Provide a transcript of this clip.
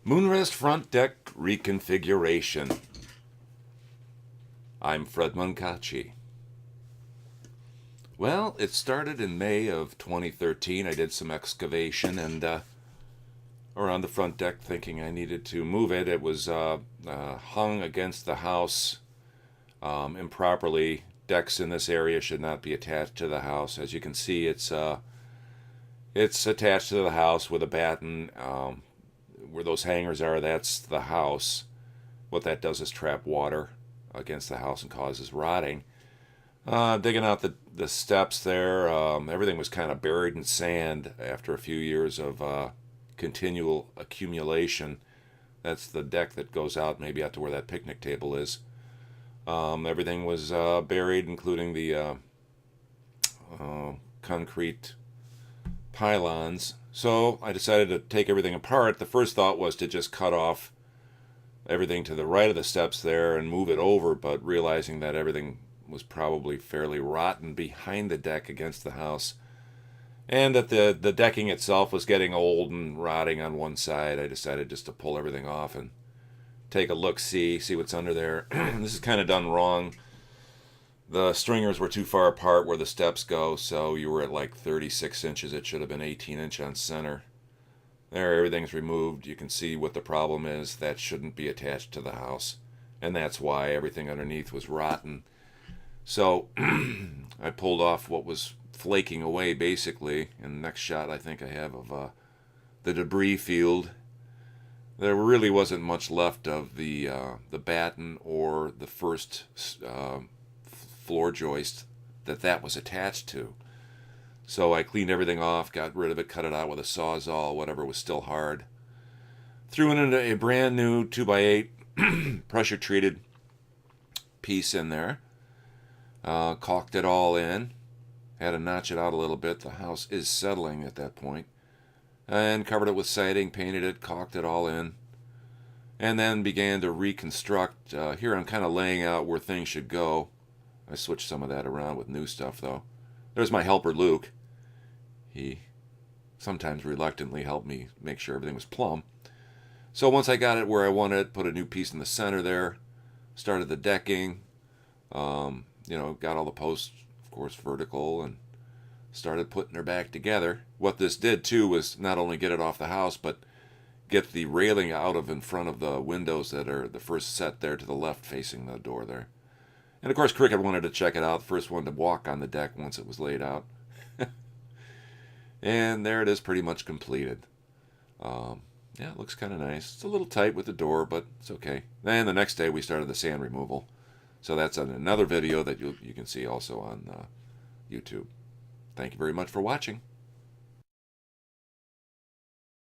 Moonrest front deck reconfiguration. I'm Fred Munkachi. Well, it started in May of 2013. I did some excavation and around the front deck, thinking I needed to move it. It was hung against the house improperly. Decks in this area should not be attached to the house. As you can see, it's attached to the house with a batten. Where those hangers are, that's the house. What that does is trap water against the house and causes rotting. Digging out the steps there, everything was kind of buried in sand after a few years of continual accumulation. That's the deck that goes out maybe out to where that picnic table is. Everything was buried, including the concrete pylons. So I decided to take everything apart. The first thought was to just cut off everything to the right of the steps there and move it over, but realizing that everything was probably fairly rotten behind the deck against the house, and that the decking itself was getting old and rotting on one side, I decided just to pull everything off and take a look, see what's under there. This is kind of done wrong. The stringers were too far apart where the steps go, so you were at like 36 inches. It should have been 18 inch on center. There, everything's removed. You can see what the problem is. That shouldn't be attached to the house, and that's why everything underneath was rotten. So I pulled off what was flaking away, basically. And the next shot I think I have of the debris field. There really wasn't much left of the batten or the first floor joist that was attached to. So I cleaned everything off, got rid of it, cut it out with a Sawzall, whatever was still hard. Threw it into a brand new 2x8 pressure treated piece in there. Caulked it all in. Had to notch it out a little bit. The house is settling at that point. And covered it with siding, painted it, caulked it all in. And then began to reconstruct. Here I'm kind of laying out where things should go. I switched some of that around with new stuff, though. There's my helper, Luke. He sometimes reluctantly helped me make sure everything was plumb. So once I got it where I wanted it, put a new piece in the center there, started the decking, got all the posts, of course, vertical, and started putting her back together. What this did, too, was not only get it off the house, but get the railing out of in front of the windows that are the first set there to the left facing the door there. And of course, Cricket wanted to check it out. First one to walk on the deck once it was laid out. And there it is, pretty much completed. Yeah, it looks kind of nice. It's a little tight with the door, but it's okay. Then the next day we started the sand removal. So that's another video that you can see also on YouTube. Thank you very much for watching.